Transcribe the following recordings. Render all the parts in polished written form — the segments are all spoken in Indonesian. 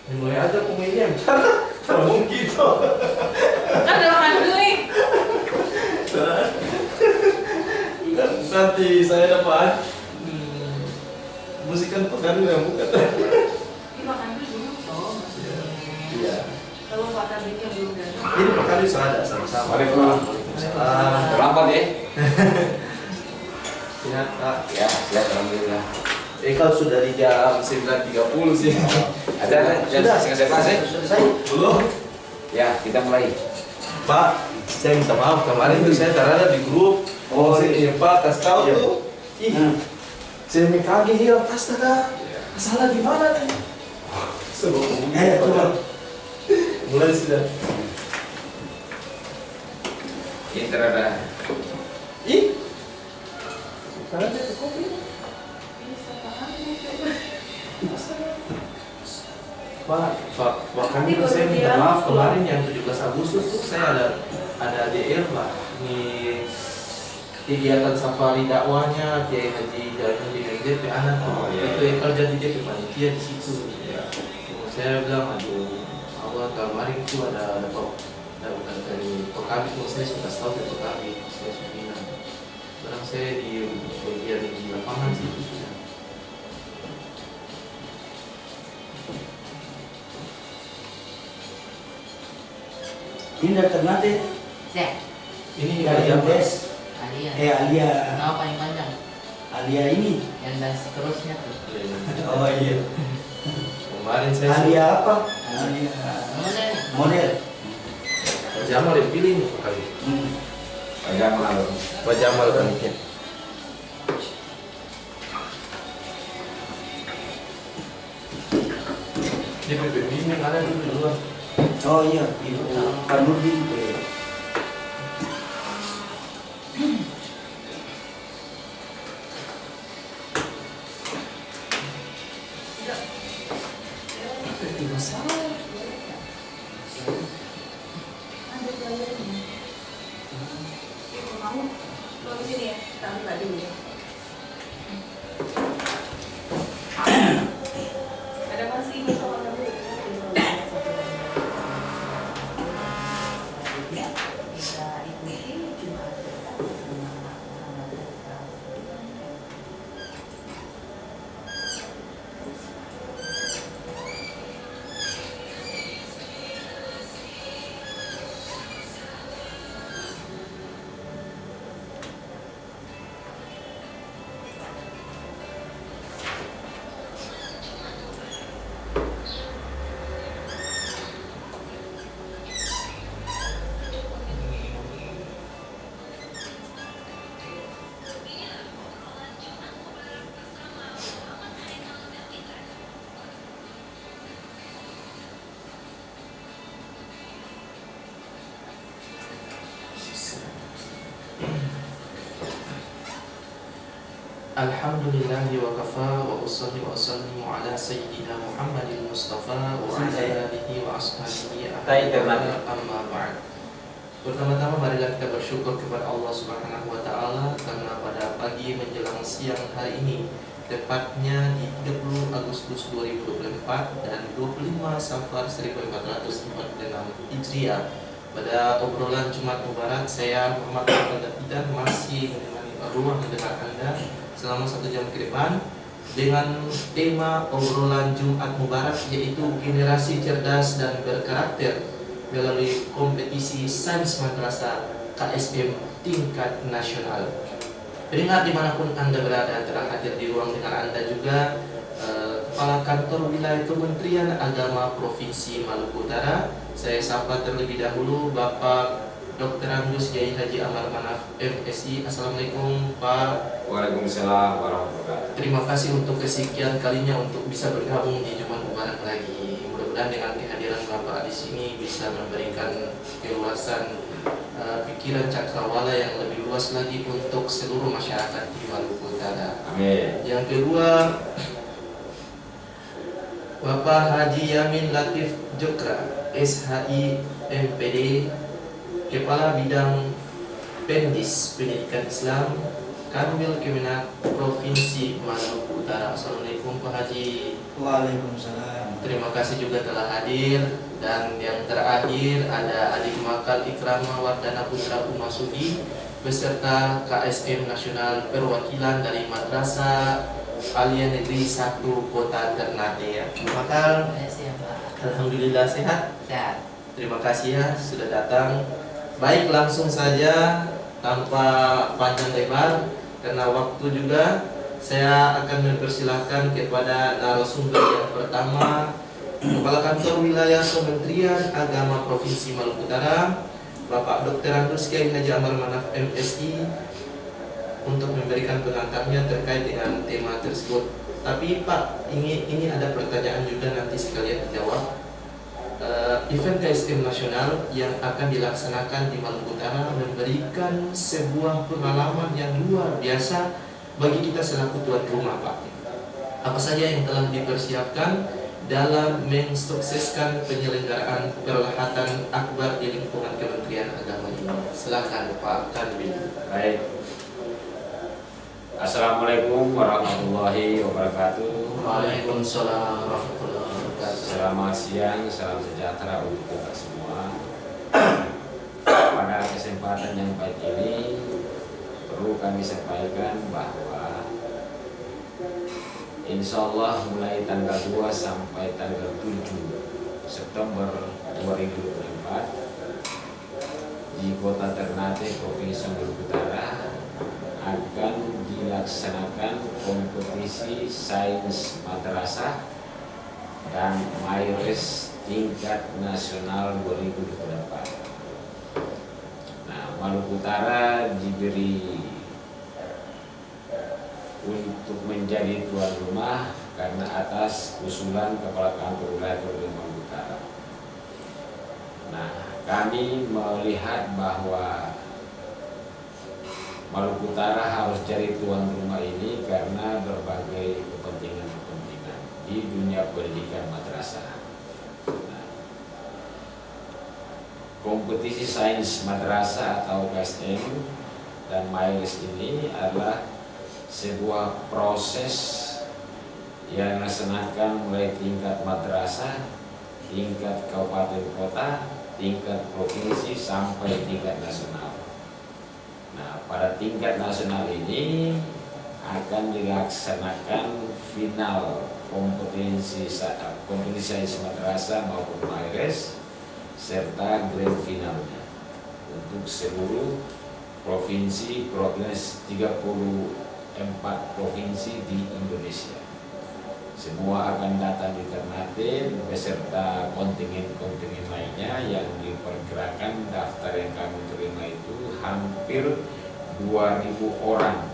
Mulai aja komedian. Cara mungkin tuh. Kan udah makan dulu nih. Nanti saya dapat musikan pekan yang bukan. Ini makan dulu. Oh, maksudnya. Iya. Kalau Pak Kadiknya belum datang. Ini Pak Kadis ada sama-sama. Waalaikumsalam. Terlambat ya? Sehat Pak. Ya, siap alhamdulillah. Kalau sudah di jam 9.30 sih. Ada Sudah. singkat kelas ya? Sudah saya. Belum. Ya, kita mulai. Pak, saya minta maaf kemarin tuh saya terada di grup. Oh, iya Pak, kasih tahu tuh. Ih, saya kaget ya, astaga. Salah di mana nih? Sebelum coba. mulai sudah. Ini terada. Ih, karena dia kopi. Pak, kami tuh saya minta maaf kemarin yang 17 Agustus tuh saya ada DR Pak. Ini kegiatan safari dakwahnya Kiai Haji Jalan di DP anak. Oh, iya. Itu yang kerja di DP panitia di situ. Ya. Saya bilang aduh, Allah kemarin itu ada dari Pekabit, saya sudah tahu dari Pekabit, saya sudah bilang. Sekarang saya di bagian di lapangan situ sudah. Ini daftar nanti. Dek, Ini Alia ada apa? Bes. Alia. Alia. Nama paling panjang. Alia ini. Yang dan seterusnya tuh. Oh iya. Kemarin saya Alia apa? Alia. Mana nih? Model. Pak Jamal yang pilih nih kali. Panjang malu. Pak Jamal kan ini. Di PBB ini ada dulu di luar. Oh iya, Ibu Panurdi. Tidak salah. Ada bayarnya. Mau? Mau di sini ya? Kita ambil dulu ya. Ada masih ini sama kamu. Bisa ikuti cuma Alhamdulillahi wa kafa wa usalli wa usallimu ala sayyidina Muhammadin Mustafa wa ala alihi wa ashabihi amma ba'd. Pertama-tama marilah kita bersyukur kepada Allah Subhanahu wa taala karena pada pagi menjelang siang hari ini, tepatnya di 30 Agustus 2024 dan 25 Safar 1446 Hijriah, pada obrolan Jumat Mubarak, saya Muhammad Al-Qadar masih menemani ruang mendengar Anda selama 1 jam ke depan dengan tema obrolan Jumat Mubarak, yaitu generasi cerdas dan berkarakter melalui kompetisi Sains Madrasah KSM tingkat nasional. Pendengar dimanapun Anda berada, telah hadir di ruang dengar Anda juga Kepala Kantor Wilayah Kementerian Agama Provinsi Maluku Utara. Saya sapa terlebih dahulu Bapak Dr. Anjus Kiai Haji Amar Manaf MSI. Assalamualaikum Pak. Waalaikumsalam warahmatullahi wabarakatuh. Terima kasih untuk kesekian kalinya untuk bisa bergabung di Jumat Mubarak lagi. Mudah-mudahan dengan kehadiran Bapak di sini bisa memberikan keluasan pikiran cakrawala yang lebih luas lagi untuk seluruh masyarakat di Maluku Utara. Amin. Yang kedua, Bapak Haji Yamin Latif Jokra, SHI MPD, Kepala Bidang Pendis Pendidikan Islam, Kanwil Kemenak Provinsi Maluku Utara. Assalamualaikum Pak Haji. Waalaikumsalam. terima kasih juga telah hadir. Dan yang terakhir ada Adik Makal Ikrama Wardana Putra Umasudi beserta KSM Nasional Perwakilan dari Madrasah Alia Negeri 1 Kota Ternate ya. Makal, alhamdulillah sehat. Sehat. Terima kasih ya sudah datang. Baik, langsung saja tanpa panjang lebar karena waktu juga saya akan mempersilahkan kepada narasumber yang pertama, Kepala Kantor Wilayah Kementerian Agama Provinsi Maluku Utara, Bapak Dr. Andrus Kiai Haji Amar Manaf MSI, untuk memberikan pengantarnya terkait dengan tema tersebut. Tapi Pak, ini ada pertanyaan juga nanti sekalian dijawab. Event KSM nasional yang akan dilaksanakan di Maluku Utara memberikan sebuah pengalaman yang luar biasa bagi kita selaku tuan rumah, Pak. Apa saja yang telah dipersiapkan dalam mensukseskan penyelenggaraan perhelatan akbar di lingkungan Kementerian Agama ini? Silakan Pak Kanwil. Baik. Assalamualaikum warahmatullahi wabarakatuh. Waalaikumsalam warahmatullahi wabarakatuh. Selamat siang, salam sejahtera untuk kita semua. Pada kesempatan yang baik ini perlu kami sampaikan bahwa insya Allah mulai tanggal 2 sampai tanggal 7 September 2024 di Kota Ternate, Provinsi Maluku Utara akan dilaksanakan kompetisi sains madrasah dan Mayores tingkat nasional 2024. Nah, Maluku Utara diberi untuk menjadi tuan rumah karena atas usulan Kepala Kantor Wilayah Kabupaten Maluku Utara. Nah, kami melihat bahwa Maluku Utara harus jadi tuan rumah ini karena berbagai kepentingan di dunia pendidikan madrasah. Nah, kompetisi sains madrasah atau KSM dan Mayores ini adalah sebuah proses yang dilaksanakan mulai tingkat madrasah, tingkat kabupaten kota, tingkat provinsi sampai tingkat nasional. Nah, pada tingkat nasional ini akan dilaksanakan final kompetisi sains madrasah maupun Mayores serta grand finalnya untuk seluruh provinsi 34 provinsi di Indonesia. Semua akan datang di Ternate beserta kontingen-kontingen lainnya yang diperkirakan daftar yang kami terima itu hampir 2.000 orang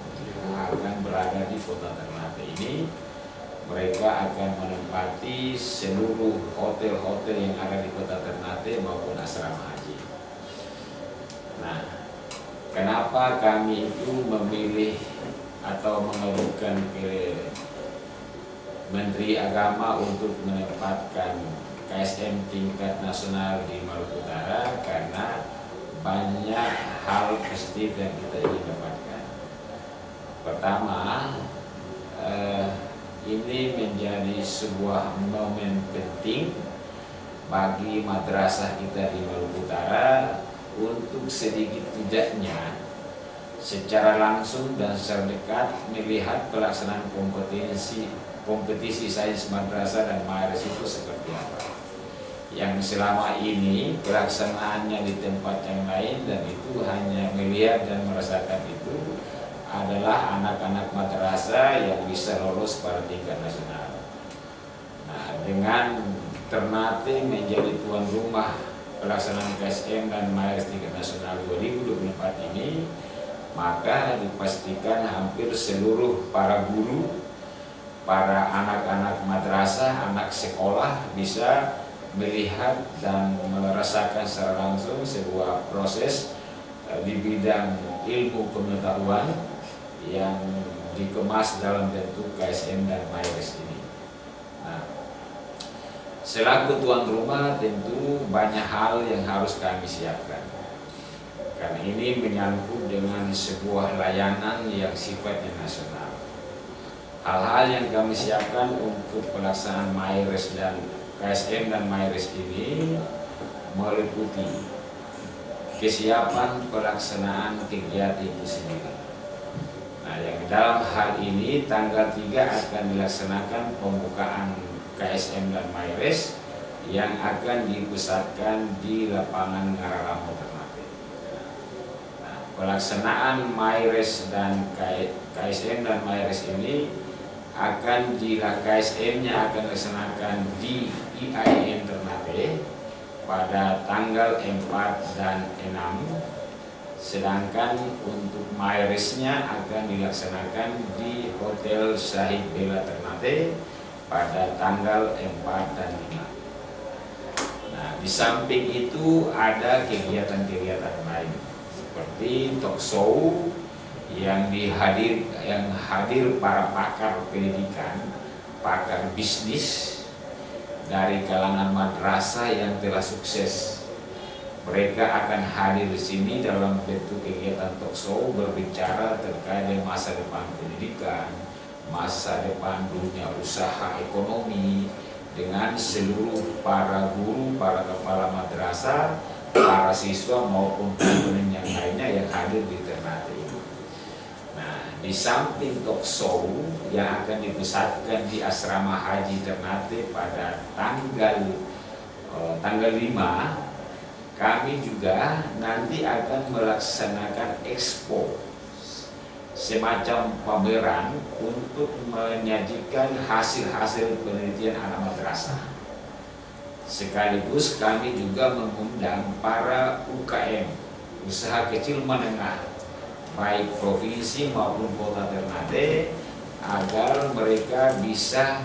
akan berada di Kota Ternate ini. Mereka akan menempati seluruh hotel-hotel yang ada di Kota Ternate maupun asrama haji. Nah, kenapa kami itu memilih atau mengajukan ke Menteri Agama untuk menempatkan KSM tingkat nasional di Maluku Utara? Karena banyak hal positif yang kita ingin dapatkan. Pertama, ini menjadi sebuah momen penting bagi madrasah kita di Maluku Utara untuk sedikit tidaknya secara langsung dan secara dekat melihat pelaksanaan kompetisi sains madrasah dan Mayores itu seperti apa. Yang selama ini pelaksanaannya di tempat yang lain dan itu hanya melihat dan merasakan itu adalah anak-anak madrasah yang bisa lolos pada tingkat nasional. Nah, dengan Ternate menjadi tuan rumah pelaksanaan KSM dan Mayores tingkat nasional 2024 ini, maka dipastikan hampir seluruh para guru, para anak-anak madrasah, anak sekolah bisa melihat dan merasakan secara langsung sebuah proses di bidang ilmu pengetahuan yang dikemas dalam bentuk KSM dan Mayores ini. Nah, selaku tuan rumah tentu banyak hal yang harus kami siapkan. Karena ini menyangkut dengan sebuah layanan yang sifatnya nasional. Hal-hal yang kami siapkan untuk pelaksanaan Mayores dan KSM dan Mayres ini meliputi kesiapan pelaksanaan kegiatan itu sendiri. Nah, yang dalam hal ini tanggal 3 akan dilaksanakan pembukaan KSM dan Mayres yang akan dipusatkan di lapangan Ngararamo Ternate. Nah, pelaksanaan Mayres dan KSM dan Mayres ini KSM-nya akan dilaksanakan di IAIN Ternate pada tanggal 4 dan 6, sedangkan untuk Mayresnya akan dilaksanakan di Hotel Syahid Bella Ternate pada tanggal 4 dan 5. Nah, di samping itu ada kegiatan-kegiatan lain seperti talk show yang hadir para pakar pendidikan, pakar bisnis dari kalangan madrasah yang telah sukses. Mereka akan hadir di sini dalam bentuk kegiatan talk show berbicara terkait dengan masa depan pendidikan, masa depan dunia usaha ekonomi dengan seluruh para guru, para kepala madrasah, para siswa maupun komponen yang lainnya yang hadir di Ternate ini. Nah, di samping talk show yang akan dipusatkan di Asrama Haji Ternate pada tanggal 5, kami juga nanti akan melaksanakan expo, semacam pameran untuk menyajikan hasil-hasil penelitian anak madrasah. Sekaligus kami juga mengundang para UKM, usaha kecil menengah, baik provinsi maupun kota Ternate, agar mereka bisa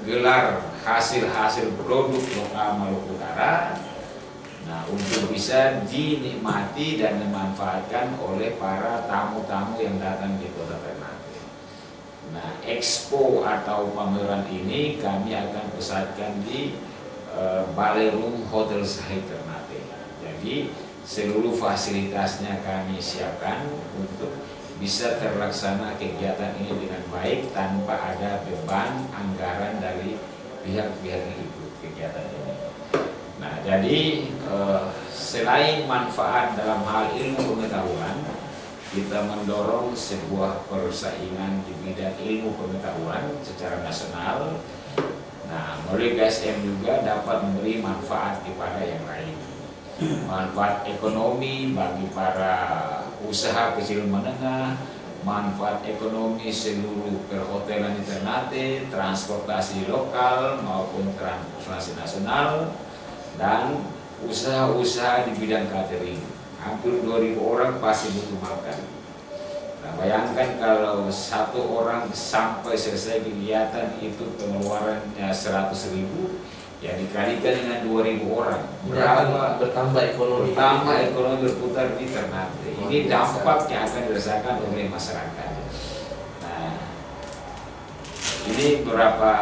menggelar hasil-hasil produk lokal Maluku Utara, nah, untuk bisa dinikmati dan dimanfaatkan oleh para tamu-tamu yang datang di kota Ternate. Nah, expo atau pameran ini kami akan pusatkan di Ballroom Hotel Syahid Ternate. Jadi seluruh fasilitasnya kami siapkan untuk bisa terlaksana kegiatan ini dengan baik tanpa ada beban anggaran dari pihak-pihak yang ikut kegiatan ini. Nah, jadi selain manfaat dalam hal ilmu pengetahuan, kita mendorong sebuah persaingan di bidang ilmu pengetahuan secara nasional. Nah, melalui KSM juga dapat memberi manfaat kepada yang lain. Manfaat ekonomi bagi para usaha kecil menengah, manfaat ekonomi seluruh perhotelan di Ternate, transportasi lokal maupun transportasi nasional, dan usaha-usaha di bidang catering. Hampir 2.000 orang pasti butuh makan. Nah, bayangkan kalau satu orang sampai selesai kegiatan itu pengeluarannya 100.000, ya dikalikan dengan 2.000 orang, berapa bertambah ekonomi berputar di Ternate. Ini dampak yang akan dirasakan oleh masyarakat. Nah, ini beberapa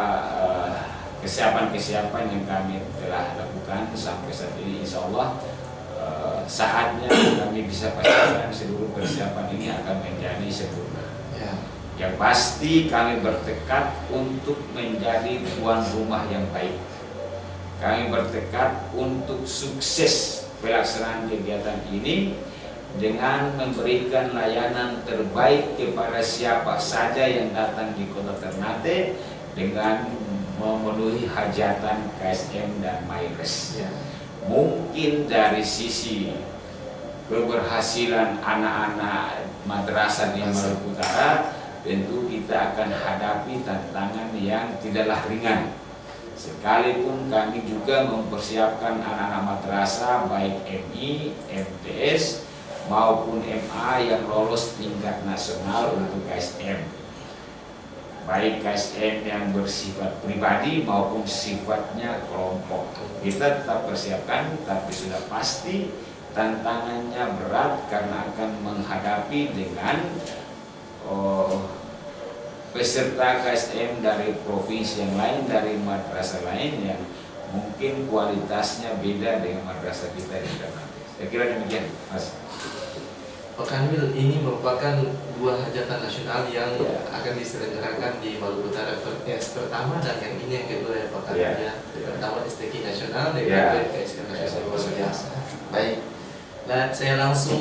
kesiapan-kesiapan yang kami telah lakukan sampai saat ini. Insya Allah saatnya kami bisa pastikan seluruh persiapan ini akan menjadi sempurna. Yang pasti kami bertekad untuk menjadi tuan rumah yang baik. Kami bertekad untuk sukses pelaksanaan kegiatan ini dengan memberikan layanan terbaik kepada siapa saja yang datang di kota Ternate dengan memenuhi hajatan KSM dan Mayres. Mungkin dari sisi keberhasilan anak-anak madrasah di Maluku Utara, tentu kita akan hadapi tantangan yang tidaklah ringan. Sekalipun kami juga mempersiapkan anak-anak madrasah baik MI, MTS maupun MA yang lolos tingkat nasional untuk KSM. Baik KSM yang bersifat pribadi maupun sifatnya kelompok. Kita tetap persiapkan, tapi sudah pasti tantangannya berat karena akan menghadapi dengan peserta KSM dari provinsi yang lain, dari madrasah lain yang mungkin kualitasnya beda dengan madrasah kita di Ternate. Saya kira demikian, Mas. Pekanwil ini merupakan dua hajatan nasional yang akan diselenggarakan di Maluku Utara. Pertama dan yang ini yang kedua ya Pak Kanwil ya. Pertama STQ nasional dan yang kedua KSK nasional luar biasa. Baik. Nah, saya langsung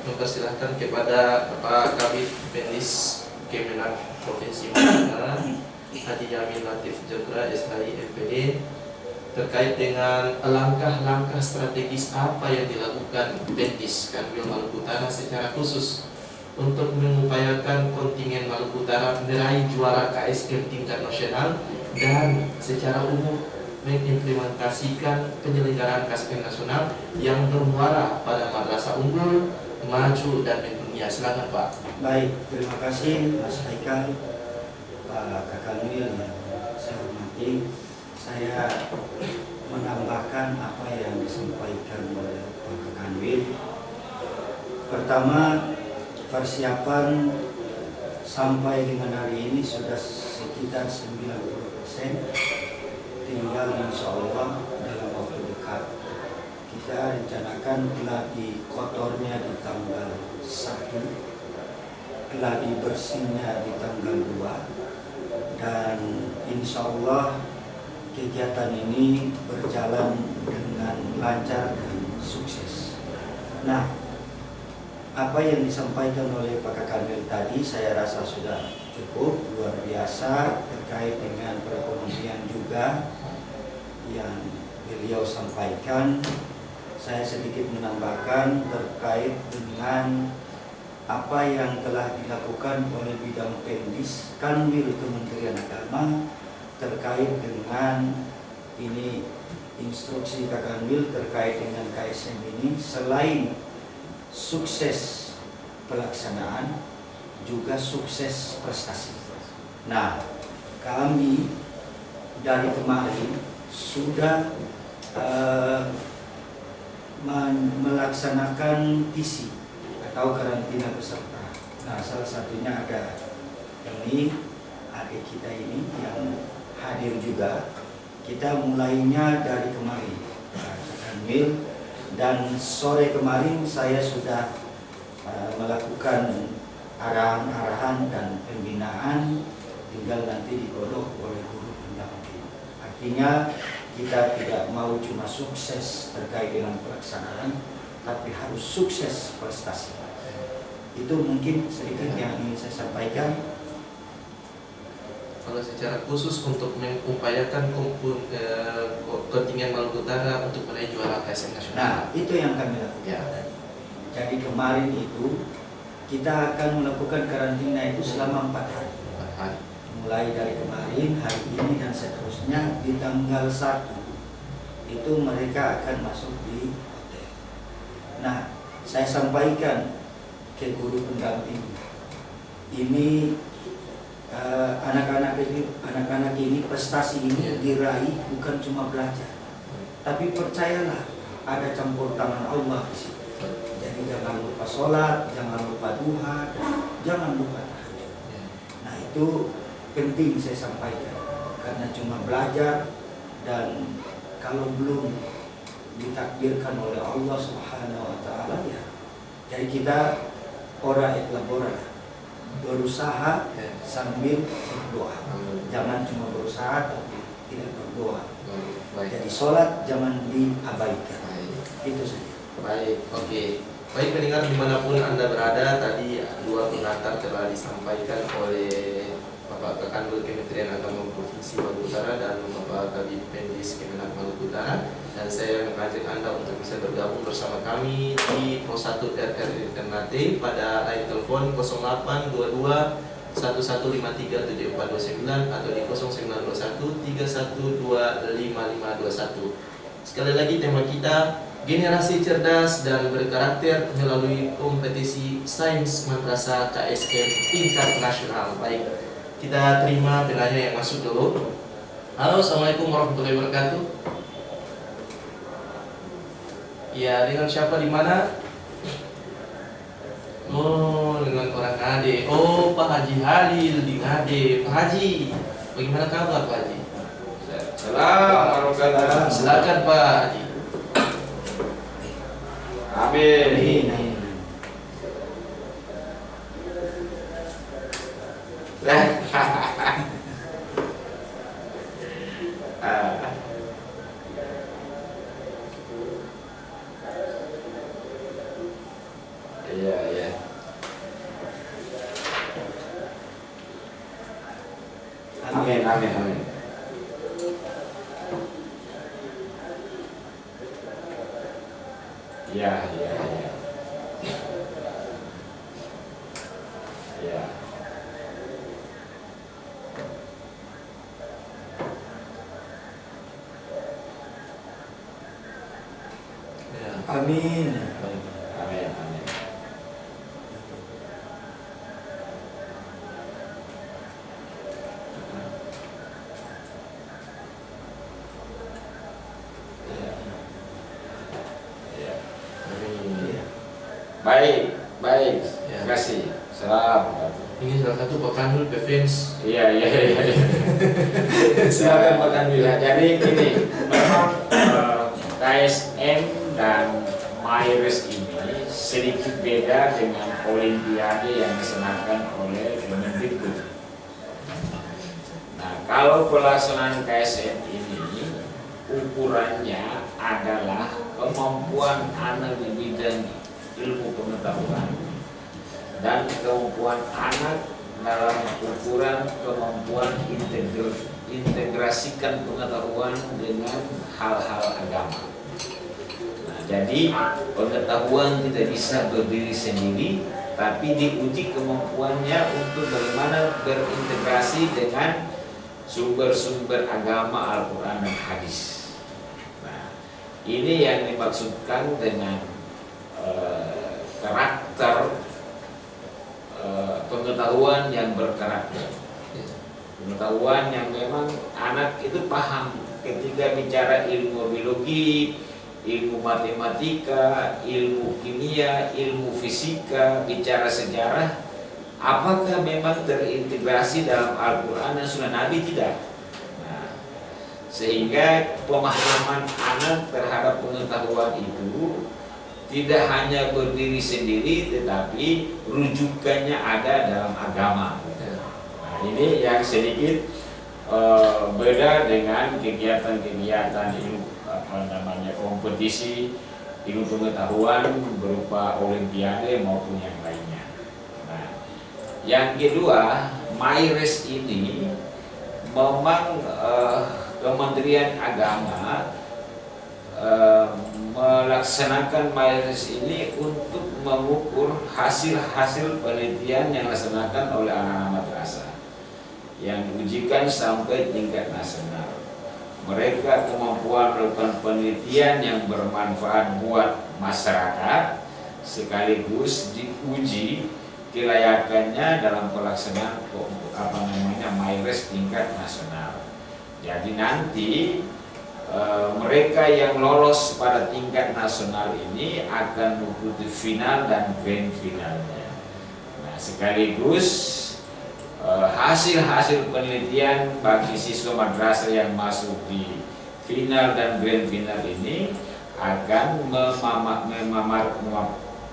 mempersilahkan kepada Pak Kabid Pendies Kemenak Provinsi Maluku Utara, Haji Yamin Latif Jokra SHI MPD, terkait dengan langkah-langkah strategis apa yang dilakukan Pendies Kanwil Maluku Utara secara khusus untuk mengupayakan kontingen Maluku Utara meraih juara KSM tingkat nasional dan secara umum mengimplementasikan penyelenggaraan KSM nasional yang bermuara pada madrasah unggul, maju dan mendunia. Silakan Pak. Baik, terima kasih Mas Haikal, Pak Kakanwil yang saya hormati. Saya menambahkan apa yang disampaikan oleh Pak Kakanwil. Pertama, persiapan sampai dengan hari ini sudah sekitar 90%. Tinggal insya Allah dalam waktu dekat kita rencanakan gladi kotornya di tanggal 1, gladi bersihnya di tanggal 2, dan insya Allah kegiatan ini berjalan dengan lancar dan sukses. Nah, apa yang disampaikan oleh Pak Kakanwil tadi saya rasa sudah cukup luar biasa terkait dengan perekonomian juga yang beliau sampaikan. Saya sedikit menambahkan terkait dengan apa yang telah dilakukan oleh bidang Pendies Kanwil Kementerian Agama terkait dengan ini instruksi Kakanwil terkait dengan KSM ini. Selain sukses pelaksanaan juga sukses prestasi. Nah, kami dari kemarin sudah melaksanakan TC atau karantina peserta. Nah, salah satunya ada ini adik kita ini yang hadir juga. Kita mulainya dari kemarin, Kanwil, dan sore kemarin saya sudah melakukan arahan-arahan dan pembinaan, tinggal nanti digodok oleh guru pendamping. Artinya kita tidak mau cuma sukses terkait dengan pelaksanaan, tapi harus sukses prestasi. Itu mungkin sedikit yang ingin saya sampaikan. Kalau secara khusus untuk mengupayakan kontingen Maluku Utara untuk meraih juara KSM nasional. Nah, itu yang kami lakukan tadi. Jadi kemarin itu kita akan melakukan karantina itu selama 4 hari. Mulai dari kemarin, hari ini dan seterusnya. Di tanggal 1 itu mereka akan masuk di hotel. Nah, saya sampaikan ke guru pendamping ini, anak-anak ini prestasi ini diraih bukan cuma belajar, tapi percayalah ada campur tangan Allah di situ. Jadi jangan lupa sholat, jangan lupa duha, jangan lupa tahajud. Nah, itu penting saya sampaikan, karena cuma belajar dan kalau belum ditakdirkan oleh Allah Subhanahu wa Ta'ala, ya jadi kita ora itlabora, berusaha sambil berdoa. Jangan cuma berusaha tapi tidak berdoa. Jadi sholat jangan diabaikan. Itu saja. Baik, oke. Baik pendengar dimanapun Anda berada, tadi dua pengantar telah disampaikan oleh Bapak Kakanwil Kementerian Agama Provinsi Maluku Utara dan Bapak Kabid Pendies Kemenak Maluku Utara. Dan saya mengajak Anda untuk bisa bergabung bersama kami di Pos 1 RRI Ternate pada line telepon 0822 11537429 atau di 0921 31255521. Sekali lagi tema kita generasi cerdas dan berkarakter melalui kompetisi sains madrasah KSM tingkat nasional. Baik, kita terima penanya yang masuk dulu. Halo, assalamualaikum warahmatullahi wabarakatuh. Ya, dengan siapa di mana? Oh, dengan orang Ngade. Oh, Pak Haji Halil di Ngade. Pak Haji, bagaimana kabar Pak Haji? Assalamualaikum. Silakan Pak Haji. Amin. Iya, iya. Amin, amin, amin. Ya, ya, ya. Ya. Amin. Amin, amin. Ya. Baik, baik. Terima kasih. Salam. Ini salah satu Pak Kanul Pevins. Iya, iya, iya. Silakan Pak Kanul. Ya, jadi gini, memang KSM dan Myres ini sedikit beda dengan Olimpiade yang diselenggarakan oleh Kemendikbud. Nah, kalau pelaksanaan KSM ini ukurannya adalah kemampuan anak di bidang ilmu pengetahuan dan kemampuan anak dalam ukuran kemampuan integrasikan pengetahuan dengan hal-hal agama. Nah, jadi pengetahuan tidak bisa berdiri sendiri, tapi diuji kemampuannya untuk bagaimana berintegrasi dengan sumber-sumber agama Al-Quran dan Hadis. Nah, ini yang dimaksudkan dengan karakter pengetahuan yang berkarakter, pengetahuan yang memang anak itu paham ketika bicara ilmu biologi, ilmu matematika, ilmu kimia, ilmu fisika, bicara sejarah, apakah memang terintegrasi dalam Al-Quran dan Sunnah Nabi? Tidak. Nah, sehingga pemahaman anak terhadap pengetahuan itu tidak hanya berdiri sendiri, tetapi rujukannya ada dalam agama. Nah, ini yang sedikit beda dengan kegiatan-kegiatan ilmu kompetisi ilmu pengetahuan berupa Olimpiade maupun yang lainnya. Nah, yang kedua, Myres ini memang Kementerian Agama melaksanakan Myres ini untuk mengukur hasil-hasil penelitian yang dilaksanakan oleh anak-anak madrasah yang diujikan sampai tingkat nasional. Mereka kemampuan melakukan penelitian yang bermanfaat buat masyarakat sekaligus diuji kelayakannya dalam pelaksanaan Myres tingkat nasional. Jadi nanti mereka yang lolos pada tingkat nasional ini akan mengikuti final dan grand finalnya. Nah, sekaligus hasil-hasil penelitian bagi siswa madrasah yang masuk di final dan grand final ini akan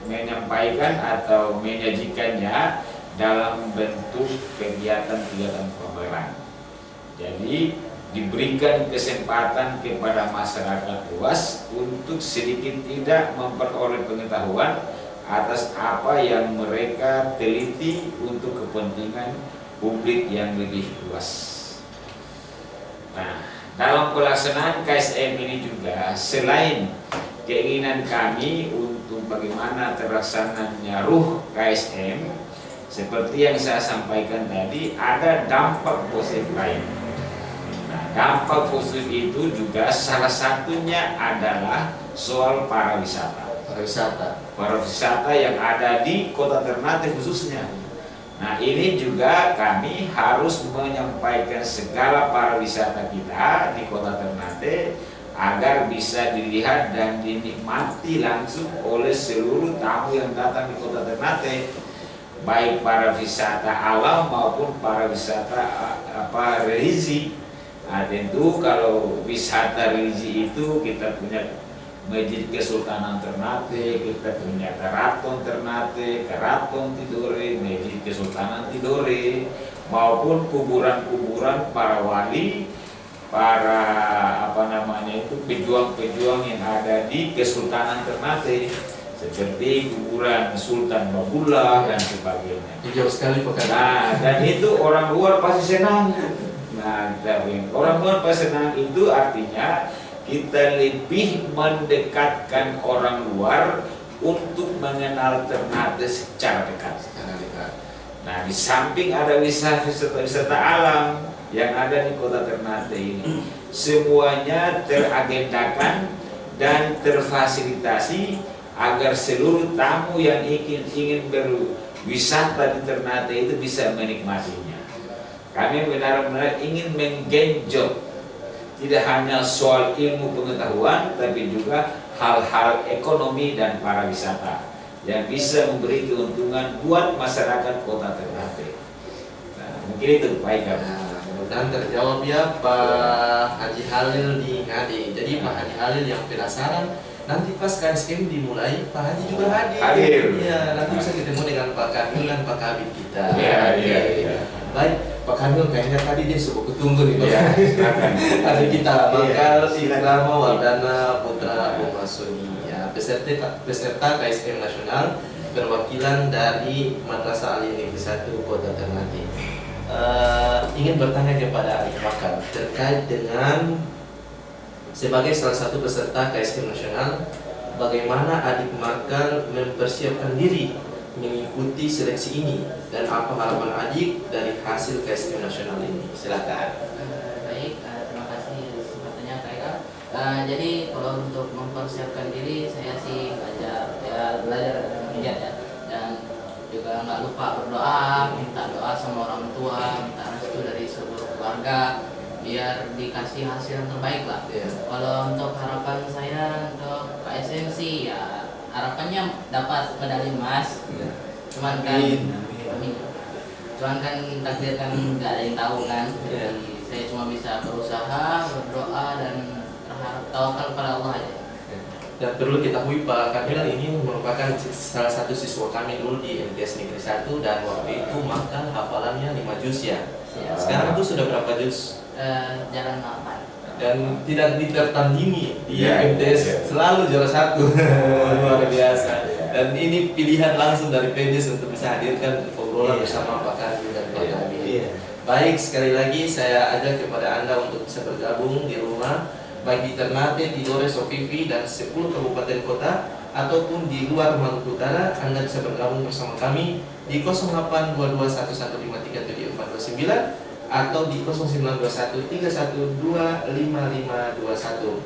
menyampaikan atau menyajikannya dalam bentuk kegiatan-kegiatan pameran. Jadi diberikan kesempatan kepada masyarakat luas untuk sedikit tidak memperoleh pengetahuan atas apa yang mereka teliti untuk kepentingan publik yang lebih luas. Nah, dalam pelaksanaan KSM ini juga selain keinginan kami untuk bagaimana terlaksananya ruh KSM, seperti yang saya sampaikan tadi, ada dampak positif lain. Dampak positif itu juga salah satunya adalah soal pariwisata. Pariwisata yang ada di Kota Ternate khususnya. Nah, ini juga kami harus menyampaikan segala pariwisata kita di Kota Ternate agar bisa dilihat dan dinikmati langsung oleh seluruh tamu yang datang di Kota Ternate, baik pariwisata alam maupun pariwisata religi. Nah, tentu kalau wisata religi itu kita punya Masjid Kesultanan Ternate, kita punya Keraton Ternate, Keraton Tidore, Masjid Kesultanan Tidore, maupun kuburan-kuburan para wali, para pejuang-pejuang yang ada di Kesultanan Ternate, seperti kuburan Sultan Babullah dan sebagainya. Jauh sekali Pak. Nah, dan itu orang luar pasti senang. Nah, orang luar pasti senang itu artinya kita lebih mendekatkan orang luar untuk mengenal Ternate secara dekat. Nah, di samping ada wisata alam yang ada di kota Ternate ini, semuanya teragendakan dan terfasilitasi agar seluruh tamu yang ingin berwisata di Ternate itu bisa menikmatinya. Kami benar-benar ingin menggenjot tidak hanya soal ilmu pengetahuan, tapi juga hal-hal ekonomi dan pariwisata yang bisa memberi keuntungan buat masyarakat kota Ternate. Nah, mungkin itu Pak Ika. Dan terjawab ya Pak Haji Halil di Ngade. Jadi Pak Haji Halil yang penasaran, nanti pas KSM dimulai, Pak Haji juga hadir. Iya, nanti bisa ketemu dengan Pak Kamil dan Pak Kabit kita. Iya. Baik, Pak Kamil kayaknya tadi dia subuh ketunggu nih Pak. Ada kita bakal Ikrama Wardana Putra Umasuni, ya, peserta KSM Nasional perwakilan dari Madrasah Aliyah Negeri 1 Kota Ternate. Ingin bertanya kepada Adik Makar terkait dengan sebagai salah satu peserta KSM Nasional, bagaimana Adik Makar mempersiapkan diri mengikuti seleksi ini dan apa harapan Adik dari hasil KSM Nasional ini? Silakan. Baik, terima kasih kesempatannya Kak Eka. Jadi kalau untuk mempersiapkan diri, saya sih belajar menjadi ya, dan juga nggak lupa berdoa, minta doa sama orang tua, minta restu dari seluruh keluarga biar dikasih hasil yang terbaik lah. Kalau untuk harapan saya untuk KSM sih ya harapannya dapat medali emas. Cuman kan cuman kan takdir kan nggak ada yang tahu kan. Jadi saya cuma bisa berusaha, berdoa dan berharap tawakal pada Allah aja. Dan perlu diketahui Pak Kamil ini merupakan salah satu siswa kami dulu di MTS Negeri 1 dan waktu itu makan hafalannya 5 juz ya. Sekarang itu sudah berapa juz? Jalan 8. Dan tidak ditertandingi di MTS selalu juara 1. Luar biasa. Dan ini pilihan langsung dari PDS untuk bisa hadirkan obrolan bersama Pak Kamil dan Pak Kamil. Baik, sekali lagi saya ajak kepada Anda untuk bisa bergabung di rumah, baik di Ternate, di Dores, Ovivi, dan 10 kabupaten kota, ataupun di luar Maluku Utara. Anda bisa bergabung bersama kami di 082211537429 atau di 092131255521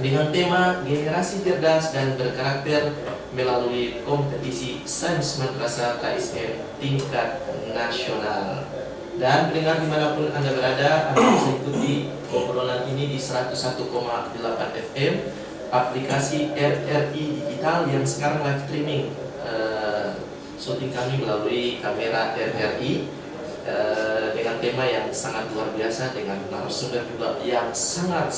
dengan tema generasi cerdas dan berkarakter melalui kompetisi Sains Madrasah KSM tingkat nasional. Dan pendengar dimanapun Anda berada, Anda bisa ikuti obrolan ini di 101,8 FM, aplikasi RRI Digital yang sekarang live streaming syuting kami melalui kamera RRI dengan tema yang sangat luar biasa, dengan narasumber juga yang sangat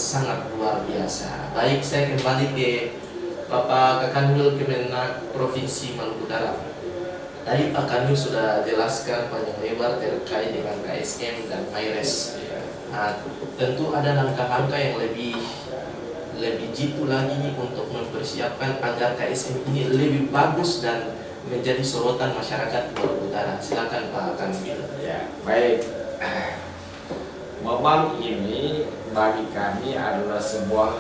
luar biasa. Baik, saya kembali ke Bapak Kakanwil Kemenak Provinsi Maluku Utara. Tadi Pak Kamil sudah jelaskan panjang lebar terkait dengan KSM dan MyRes. Nah, tentu ada langkah-langkah yang lebih jitu lagi untuk mempersiapkan agar KSM ini lebih bagus dan menjadi sorotan masyarakat Maluku Utara. Silakan Pak Kamil. Ya, baik. Memang ini bagi kami adalah sebuah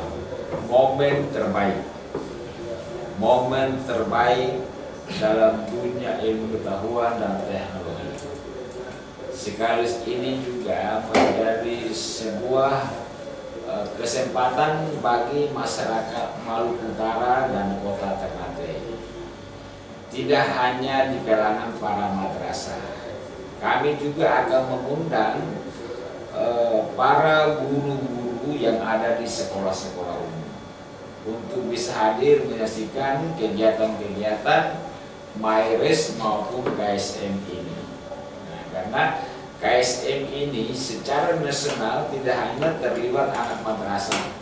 momen terbaik dalam dunia ilmu pengetahuan dan teknologi. Sekaligus ini juga menjadi sebuah kesempatan bagi masyarakat Maluku Utara dan kota Ternate. Tidak hanya di kalangan para madrasah, kami juga akan mengundang para guru-guru yang ada di sekolah-sekolah umum untuk bisa hadir menyaksikan kegiatan-kegiatan MyRes maupun KSM ini. Nah, karena KSM ini secara nasional tidak hanya terlibat anak madrasah,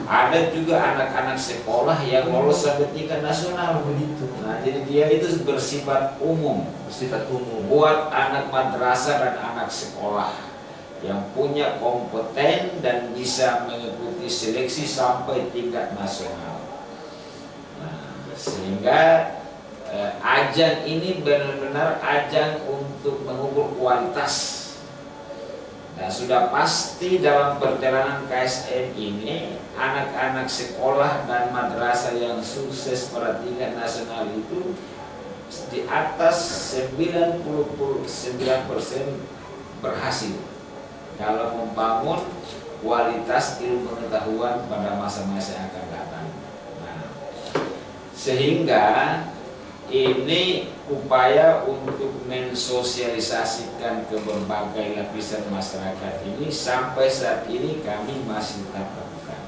Ada juga anak-anak sekolah yang lolos sampai tingkat nasional begitu. Nah, jadi dia itu bersifat umum, buat anak madrasah dan anak sekolah yang punya kompeten dan bisa mengikuti seleksi sampai tingkat nasional. Nah, sehingga ajang ini benar-benar ajang untuk mengukur kualitas. Nah, sudah pasti dalam perjalanan KSM ini anak-anak sekolah dan madrasah yang sukses pada tingkat nasional itu di atas 99% berhasil dalam membangun kualitas ilmu pengetahuan pada masa-masa yang akan datang. Nah, sehingga ini upaya untuk mensosialisasikan ke berbagai lapisan masyarakat ini sampai saat ini kami masih tetap lakukan.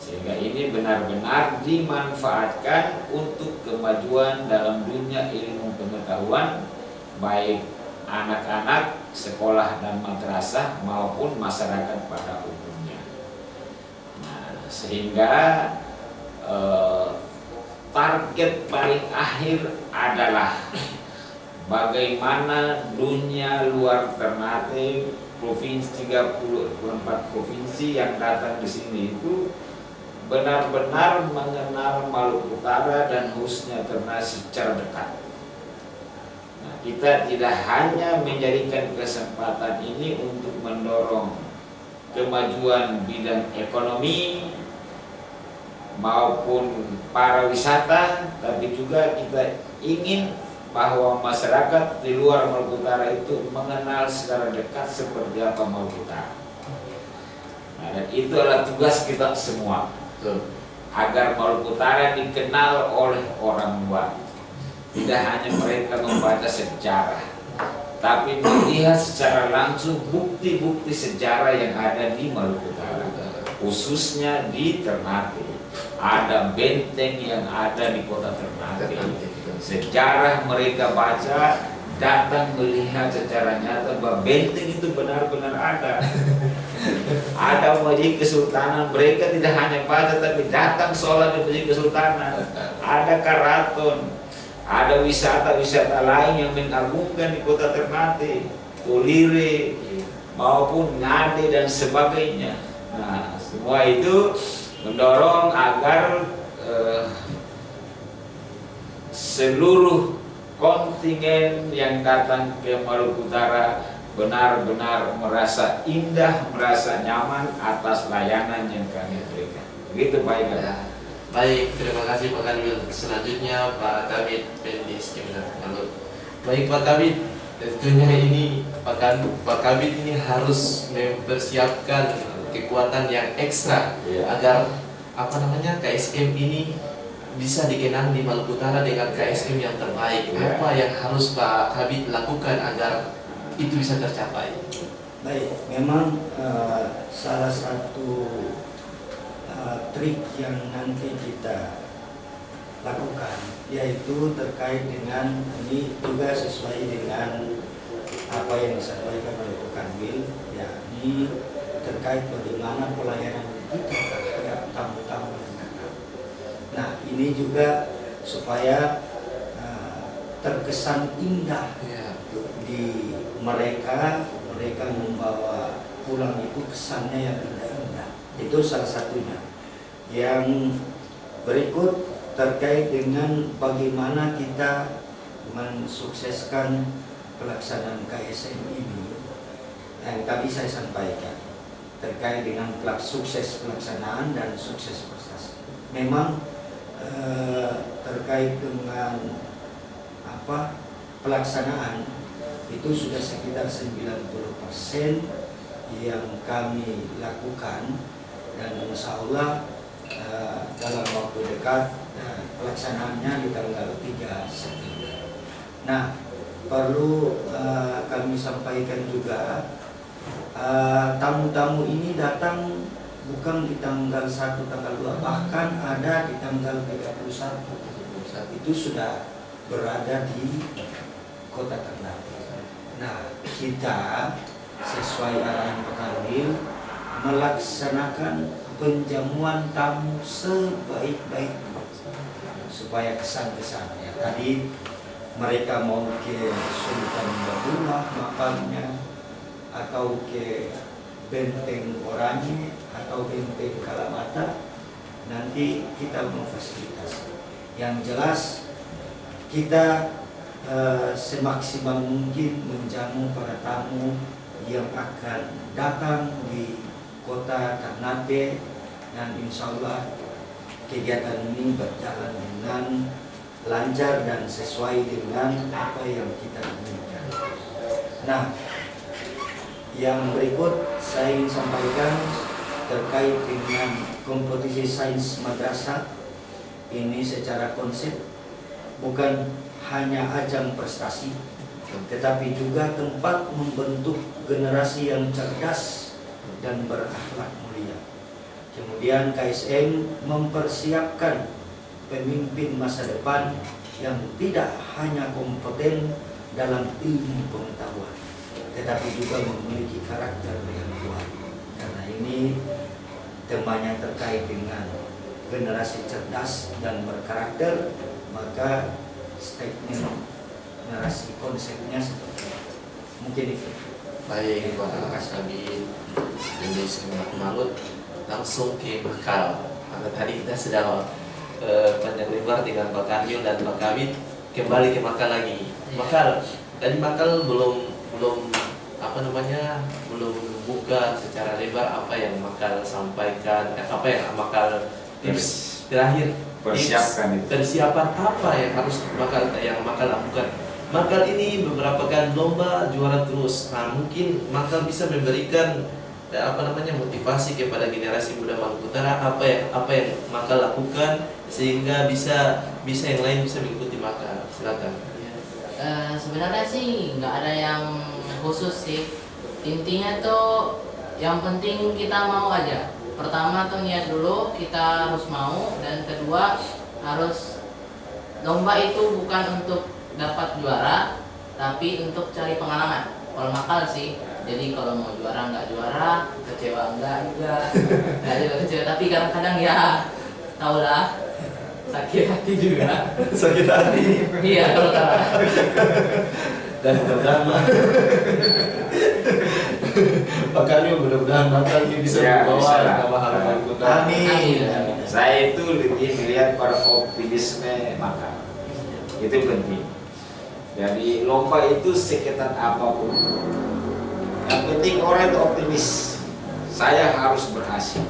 Sehingga ini benar-benar dimanfaatkan untuk kemajuan dalam dunia ilmu pengetahuan baik anak-anak sekolah dan madrasah maupun masyarakat pada umumnya. Nah, sehingga target paling akhir adalah bagaimana dunia luar Ternate, provinsi 34 provinsi yang datang di sini itu benar-benar mengenal Maluku Utara dan khususnya Ternate secara dekat. Nah, kita tidak hanya menjadikan kesempatan ini untuk mendorong kemajuan bidang ekonomi maupun para wisata, tapi juga kita ingin bahwa masyarakat di luar Maluku Utara itu mengenal secara dekat seperti apa Maluku Utara. Nah, dan itu adalah tugas kita semua, agar Maluku Utara dikenal oleh orang luar. Tidak hanya mereka membaca sejarah, tapi melihat secara langsung bukti-bukti sejarah yang ada di Maluku Utara, khususnya di Ternate. Ada benteng yang ada di kota Ternate. Sejarah mereka baca, datang melihat secara nyata bahwa benteng itu benar-benar ada. Ada Masjid Kesultanan, mereka tidak hanya baca tapi datang sholat di Masjid Kesultanan. Ada karaton, ada wisata-wisata lain yang mengagumkan di kota Ternate, Tolire maupun Ngade dan sebagainya. Nah, semua itu mendorong agar seluruh kontingen yang datang ke Maluku Utara benar-benar merasa indah, merasa nyaman atas layanan yang kami berikan. Begitu Pak Iqbal. Ya. Baik, terima kasih Pak Kanwil. Selanjutnya Pak Kabid Pendis Kementerian. Baik Pak Kabid, tentunya ini Pak Kabid ini harus mempersiapkan kekuatan yang ekstra agar KSM ini bisa dikenang di Maluku Utara dengan KSM yang terbaik. Apa yang harus Pak Kabid lakukan agar itu bisa tercapai? Baik, memang salah satu trik yang nanti kita lakukan yaitu terkait dengan ini juga sesuai dengan apa yang disampaikan oleh Pak Kanwil, yakni terkait bagaimana pelayanan kita terhadap tamu-tamu yang datang. Nah, ini juga supaya terkesan indah di mereka membawa pulang itu kesannya yang indah-indah. Itu salah satunya. Yang berikut terkait dengan bagaimana kita mensukseskan pelaksanaan KSM ini yang tadi saya sampaikan terkait dengan sukses pelaksanaan dan sukses prestasi. Memang terkait dengan pelaksanaan itu sudah sekitar 90% yang kami lakukan, dan insya Allah dalam waktu dekat pelaksanaannya di tanggal 3 September. Nah, perlu kami sampaikan juga tamu-tamu ini datang bukan di tanggal 1, tanggal 2, bahkan ada di tanggal 31. Itu sudah berada di kota Ternate. Nah, kita sesuai arahan Pak Kanwil melaksanakan penjamuan tamu sebaik-baiknya supaya kesan-kesan ya. Tadi mereka mau ke Sultan Babullah makamnya, atau ke Benteng Oranye atau Benteng Kalamata, nanti kita memfasilitasi. Yang jelas kita semaksimal mungkin menjamu para tamu yang akan datang di kota Ternate, dan insya Allah kegiatan ini berjalan dengan lancar dan sesuai dengan apa yang kita inginkan. Nah, yang berikut saya ingin sampaikan terkait dengan kompetisi sains madrasah ini. Secara konsep bukan hanya ajang prestasi, tetapi juga tempat membentuk generasi yang cerdas dan berakhlak mulia. Kemudian KSM mempersiapkan pemimpin masa depan yang tidak hanya kompeten dalam ilmu pengetahuan, tetapi juga memiliki karakter yang kuat. Karena ini temanya terkait dengan generasi cerdas dan berkarakter, maka statement narasi konsepnya seperti itu. Mungkin itu. Baik, Pak Ashabi Indonesia Malut, langsung ke Makal. Karena tadi kita sudah panjang lebar dengan Pak Karyo dan Pak Kabit, kembali ke Makal lagi. Makal, tadi Makal belum belum buka secara lebar apa yang Makal sampaikan, apa yang Makal tips terakhir, persiapan apa yang harus Makal lakukan. Makal ini beberapa kali lomba juara terus. Nah, mungkin Makal bisa memberikan motivasi kepada generasi muda Maluku Utara, apa yang Makal lakukan sehingga bisa yang lain bisa mengikuti Makal. Silakan. Sebenarnya sih nggak ada yang khusus sih. Intinya tuh yang penting kita mau aja. Pertama tuh niat dulu, kita harus mau, dan kedua harus lomba itu bukan untuk dapat juara, tapi untuk cari pengalaman. Kalau Makal sih, jadi kalau mau juara nggak juara, kecewa nggak juga kecewa, tapi kadang-kadang ya tahulah sakit hati juga. Sakit hati. Iya, kalau kalah. Dan mudah-mudahan Pak Karyo, mudah-mudahan Makal ini bisa membawa nama harum Maluku Utara. Amin. Saya itu lebih melihat pada optimisme Makal. Itu penting. Jadi lomba itu seketat apapun, yang penting orang itu optimis. Saya harus berhasil,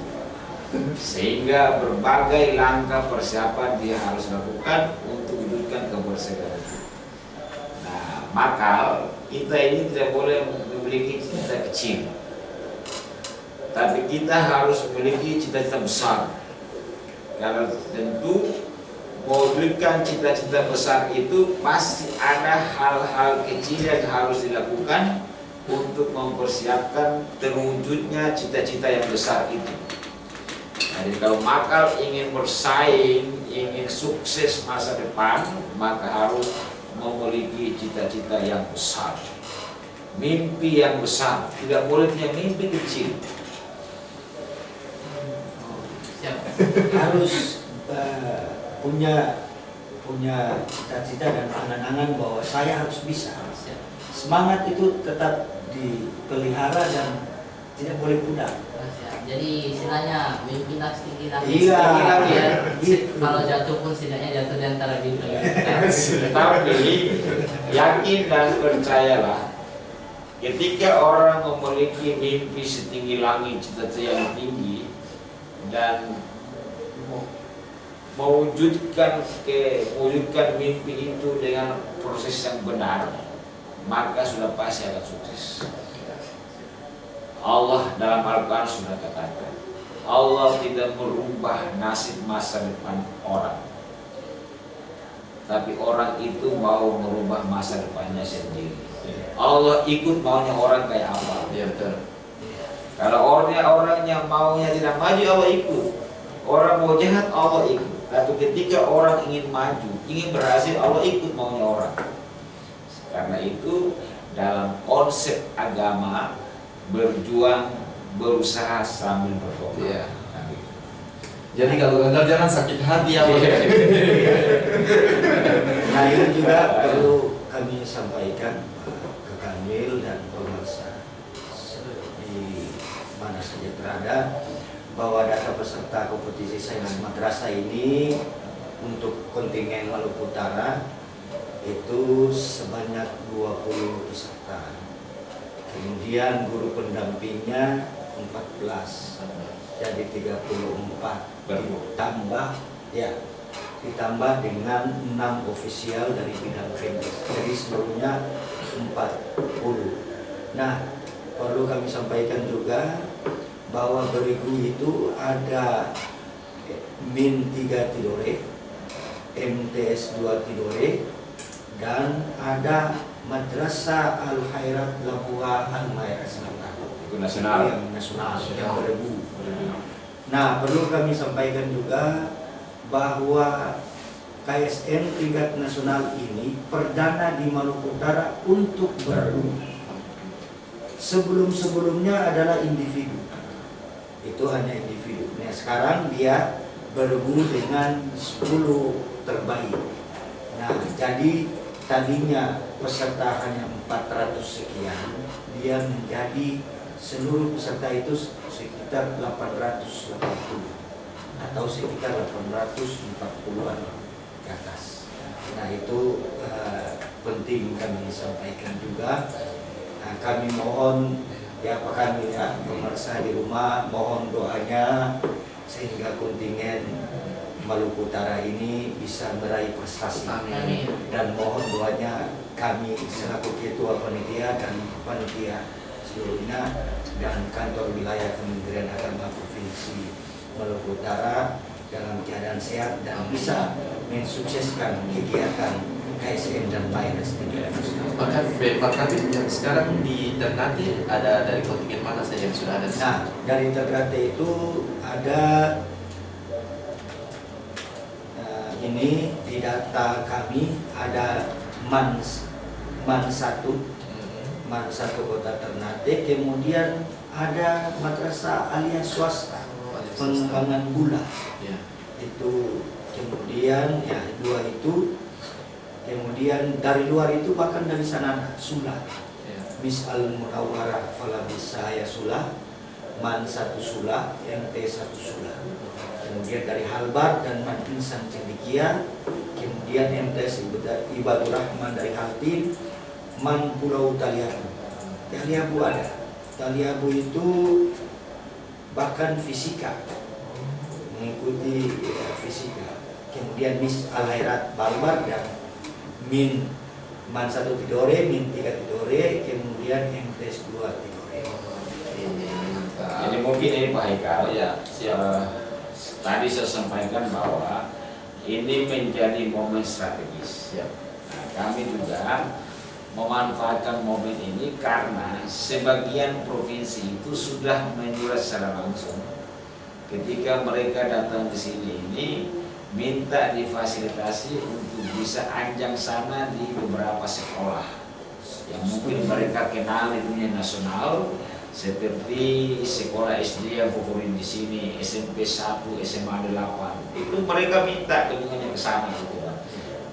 sehingga berbagai langkah persiapan dia harus lakukan untuk wujudkan kebersamaan. Nah, Makal kita ini tidak boleh memiliki cita kecil, tapi kita harus memiliki cita-cita besar. Karena tentu mewujudkan cita-cita besar itu pasti ada hal-hal kecil yang harus dilakukan untuk mempersiapkan terwujudnya cita-cita yang besar itu. Jadi kalau Makal ingin bersaing, ingin sukses masa depan, maka harus memiliki cita-cita yang besar, mimpi yang besar. Tidak boleh punya mimpi kecil. Harus punya cita-cita dan angan-angan bahwa saya harus bisa. Semangat itu tetap dipelihara dan tidak boleh pudar. Jadi istilahnya mimpilah setinggi langit. Iya. Kalau jatuh pun setidaknya jatuh di antara bintang. Tapi yakin dan percayalah, ketika orang memiliki mimpi setinggi langit, cita-cita yang tinggi, dan mewujudkan mimpi itu dengan proses yang benar, maka sudah pasti akan sukses. Allah dalam Al-Quran sudah katakan, Allah tidak merubah nasib masa depan orang, tapi orang itu mau merubah masa depannya sendiri. Allah ikut maunya orang kayak apa. Ya, betul. Kalau orangnya maunya tidak maju, Allah ikut. Orang mau jahat, Allah ikut. Tapi ketika orang ingin maju, ingin berhasil, Allah ikut maunya orang. Karena itu dalam konsep agama, berjuang, berusaha sambil berdoa. Ya. Jadi kalau gagal jangan sakit hati ya. Nah ini juga perlu kami sampaikan ke Kanwil dan pemirsa di mana saja berada, bahwa data peserta kompetisi sains madrasah ini untuk kontingen Maluku Utara itu sebanyak 20 peserta. Kemudian guru pendampingnya 14, jadi 34 ditambah dengan 6 ofisial dari bidang teknis. Jadi sebelumnya 40. Nah, perlu kami sampaikan juga bahwa berigu itu ada Min 3 Tidore, MTS 2 Tidore, dan ada Madrasah Al-Khairat Labuha Al-Maira Selatan. Itu nasional. Yang nasional, yang berigu. Nah, perlu kami sampaikan juga bahwa KSN tingkat nasional ini perdana di Maluku Utara untuk berigu. Sebelum-sebelumnya adalah individu. Itu hanya individu. Nah, sekarang dia bergu dengan 10 terbaik. Nah, jadi tadinya peserta hanya 400 sekian, dia menjadi seluruh peserta itu sekitar 880 atau sekitar 840-an ke atas. Nah, itu penting kami sampaikan juga. Nah, kami mohon ya pemirsa di rumah, mohon doanya sehingga kontingen Maluku Utara ini bisa meraih prestasi. Amin. Dan mohon doanya kami selaku ketua panitia dan panitia seluruhnya dan kantor wilayah Kementerian Agama Provinsi Maluku Utara dalam keadaan sehat dan bisa mensukseskan kegiatan KSN dan Mayres. Bahkan Pak Kabit yang sekarang di Ternate ada dari kontingen mana saja yang sudah ada? Nah, dari Ternate itu ada ini di data kami ada MAN 1 Kota Ternate, kemudian ada madrasah alia swasta pengembangan gula Ya. itu, kemudian ya 2 itu, kemudian dari luar itu bahkan dari sana Sula Ya. Mis Al Munawwarah Falabisaya Sula, MAN 1 Sula, MT 1 Sula. Kemudian dari Halbar dan Man Insan Cendikia, kemudian MTS Ibadur Rahman dari Kaltim, Man Pulau Taliabu. Taliabu ada. Taliabu itu bahkan fisika, mengikuti fisika. Kemudian Mis Al-Khairat Balbar dan Min Man 1 Tidore, Min 3 Tidore, kemudian MTS 2 Tidore. Jadi mungkin ini Pak Haikal. Ya, siap. Tadi saya sampaikan bahwa ini menjadi momen strategis. Ya. Nah, kami juga memanfaatkan momen ini karena sebagian provinsi itu sudah menyurat secara langsung. Ketika mereka datang ke sini ini minta difasilitasi untuk bisa anjang sana di beberapa sekolah yang mungkin mereka kenal di dunia nasional, seperti sekolah SD yang favorit di sini, SMP 1, SMA 8. Itu mereka minta kunjungannya ke sana gitu.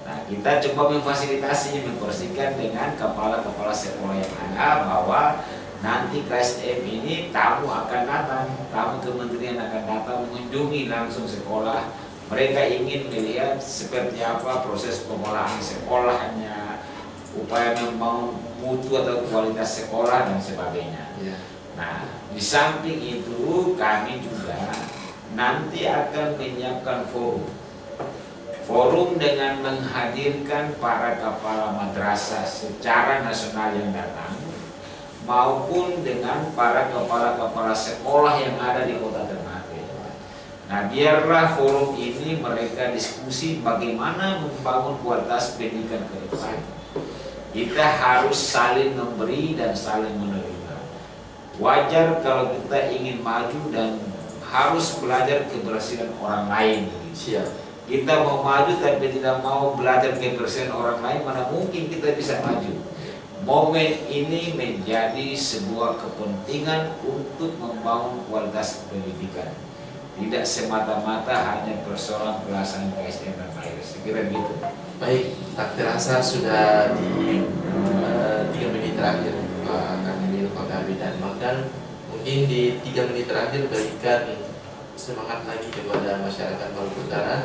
Nah, kita coba memfasilitasi, mempersihkan dengan kepala-kepala sekolah yang ada bahwa nanti KSM ini tamu akan datang, tamu kementerian akan datang mengunjungi langsung sekolah. Mereka ingin melihat seperti apa proses pengolahan sekolahnya, upaya membangun mutu atau kualitas sekolah dan sebagainya. Ya. Nah, di samping itu kami juga nanti akan menyiapkan forum dengan menghadirkan para kepala madrasah secara nasional yang datang maupun dengan para kepala-kepala sekolah yang ada di Kota Ternate. Nah, biarlah forum ini mereka diskusi bagaimana membangun kualitas pendidikan ke depan. Kita harus saling memberi dan saling menerima. Wajar kalau kita ingin maju dan harus belajar keberhasilan orang lain. Siap. Kita mau maju tapi tidak mau belajar keberhasilan orang lain, mana mungkin kita bisa maju. Momen ini menjadi sebuah kepentingan untuk membangun kualitas pendidikan. tidak semata-mata hanya persoalan pelaksanaan KSM dan MIRES. Sekira gitu. Baik, tak terasa sudah di 3 menit terakhir Pak Kamil, Pak Kabid dan Makan. Mungkin di 3 menit terakhir berikan semangat lagi kepada masyarakat Maluku Utara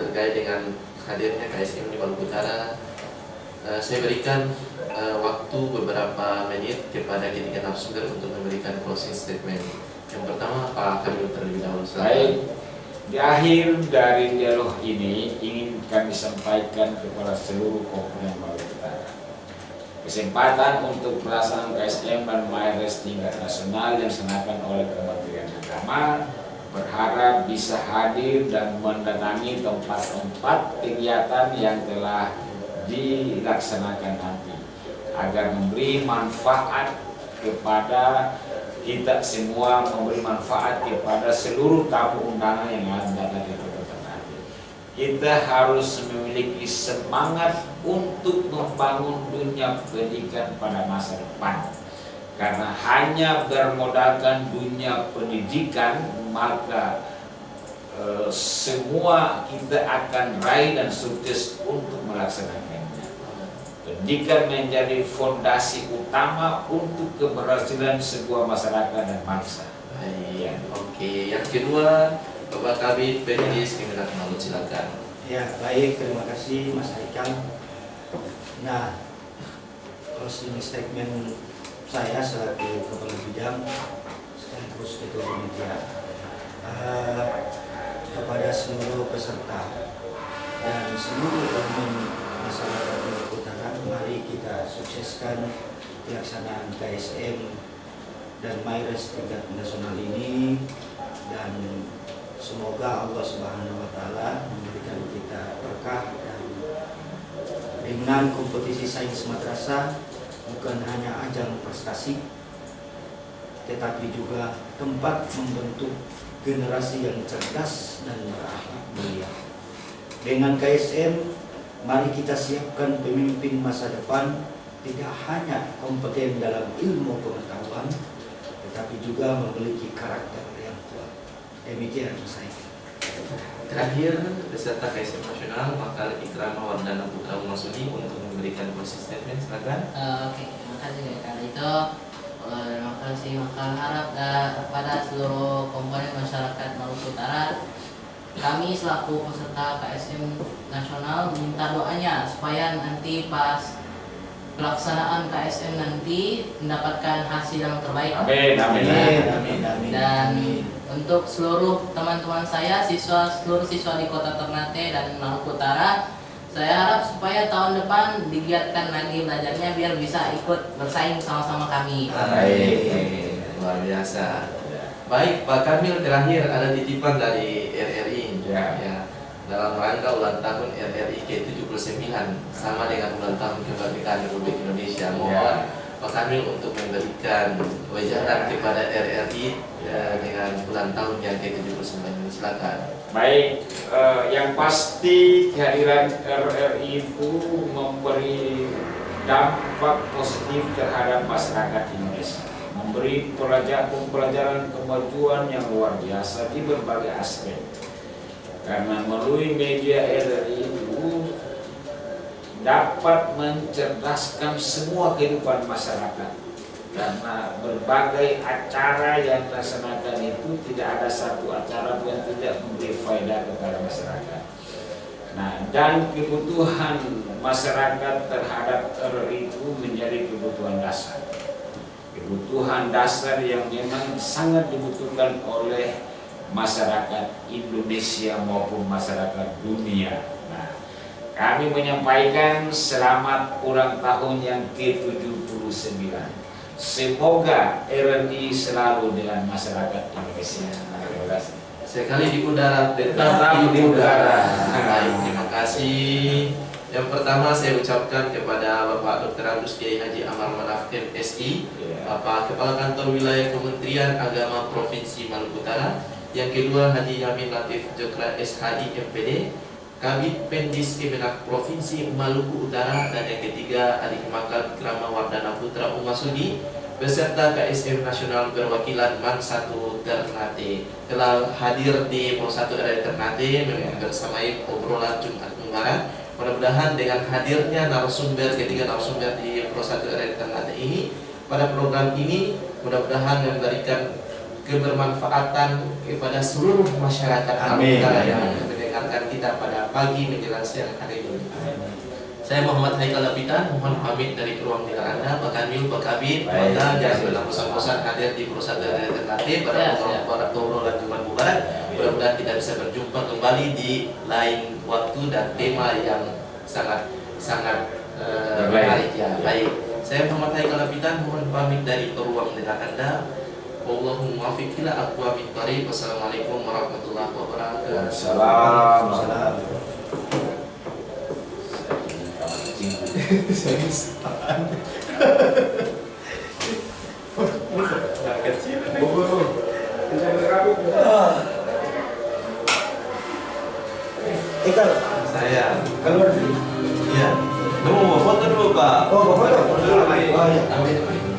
terkait dengan hadirnya KSM di Maluku Utara. Saya berikan waktu beberapa menit kepada ketiga narasumber untuk memberikan closing statement. Yang pertama Pak Kamil terlebih dahulu. Baik, di akhir dari dialog ini ingin kami sampaikan kepada seluruh komponen Maluku Utara. Kesempatan untuk pelaksanaan KSM dan MIRES tingkat nasional yang dilaksanakan oleh Kementerian Agama berharap bisa hadir dan mendatangi tempat-tempat kegiatan yang telah dilaksanakan nanti agar memberi manfaat kepada kita semua, memberi manfaat kepada seluruh tamu undangan yang ada di tempat nanti. Kita harus memiliki semangat untuk membangun dunia pendidikan pada masa depan. Karena hanya bermodalkan dunia pendidikan maka semua kita akan raih dan sukses untuk melaksanakannya. Pendidikan menjadi fondasi utama untuk keberhasilan sebuah masyarakat dan bangsa. Baik, oke. Yang kedua, Bapak Kabid Pendidik Kemenak Maluku, silakan. Ya, baik, terima kasih Mas Haikal. Nah, closing statement saya selaku Kepala Bidang sekaligus Ketua Panitia kepada seluruh peserta dan seluruh elemen masyarakat Maluku Utara, mari kita sukseskan pelaksanaan KSM dan MIRES tingkat nasional ini, dan semoga Allah Subhanahu wa Ta'ala memberikan kita berkah. Dan dengan kompetisi sains madrasah bukan hanya ajang prestasi, tetapi juga tempat membentuk generasi yang cerdas dan berakhlak mulia. Dengan KSM, mari kita siapkan pemimpin masa depan tidak hanya kompeten dalam ilmu pengetahuan, tetapi juga memiliki karakter yang kuat. Demikian saya. Terakhir, peserta KSM Nasional Makal Ikrama Wardana Putra Umasudi untuk memberikan closing statement, silakan. Oke, terima kasih kali itu. Terima kasih, maka harap kepada seluruh komponen masyarakat Maluku Utara, kami selaku peserta KSM Nasional minta doanya supaya nanti pas pelaksanaan KSM nanti mendapatkan hasil yang terbaik. Amin, amin, Amin, amin. Dan untuk seluruh teman-teman saya, seluruh siswa di Kota Ternate dan Maluku Utara, saya harap supaya tahun depan digiatkan lagi belajarnya biar bisa ikut bersaing sama-sama kami. Baik, luar biasa. Baik, Pak Kamil, terakhir ada titipan dari RRI. Ya. Dalam rangka ulang tahun RRI ke-79 sama dengan ulang tahun kemerdekaan Republik Indonesia. Mohon Pak Kamil untuk memberikan wejangan kepada RRI dengan ulang tahun yang ke-79 ini. Silakan. Baik, yang pasti kehadiran RRI itu memberi dampak positif terhadap masyarakat Indonesia, memberi pelajaran kemajuan yang luar biasa di berbagai aspek. Karena melalui media RRI itu dapat mencerdaskan semua kehidupan masyarakat. Karena berbagai acara yang dilaksanakan itu tidak ada satu acara yang tidak memberi faedah kepada masyarakat. Nah, dan kebutuhan masyarakat terhadap RRI itu menjadi kebutuhan dasar. Kebutuhan dasar yang memang sangat dibutuhkan oleh masyarakat Indonesia maupun masyarakat dunia. Nah, kami menyampaikan selamat ulang tahun yang ke-79. Semoga RRI selalu dengan masyarakat Indonesia. Terima kasih. Sekali di udara, tetap di udara. Baik, terima kasih. Yang pertama saya ucapkan kepada Bapak Dr. Agus Kiai Haji Amar Manaf MSI, Bapak Kepala Kantor Wilayah Kementerian Agama Provinsi Maluku Utara. Yang kedua Haji Yamin Latif Jokra SHI MPD, Kabid Pendis Kemenak Provinsi Maluku Utara. Dan yang ketiga Adik Makal Ikrama Wardana Putra Umasudi, beserta KSM Nasional Perwakilan MAN 1 Ternate telah hadir di Pos 1 RRI Ternate bersamai obrolan Jumat Mubarak. Mudah-mudahan dengan hadirnya ketiga narasumber di Pos 1 RRI Ternate ini pada program ini mudah-mudahan memberikan kebermanfaatan kepada seluruh masyarakat yang mendengarkan kita pada pagi menjelang siang hari ini. Saya Muhammad Haikal Lapitan, mohon pamit dari ruang dengar Anda, Pak Kamil, Pak Kabit, Anda jangan bosan-bosan hadir di Pos 1 RRI Ternate pada obrolan Jumat Mubarak. Mudah-mudahan kita bisa berjumpa kembali di lain waktu dan tema yang sangat menarik ya. Baik, saya Muhammad Haikal Lapitan, mohon pamit dari ruang dengar Anda. Allahumma wafiq ila aqwamit thariq. Wassalamualaikum warahmatullahi wabarakatuh. Waalaikumsalam. Ikal, Saya keluar dulu. iya. Kamu mau foto dulu, Pak? Oh, bapak. Foto dulu, Pak. Oh, iya. Ambil.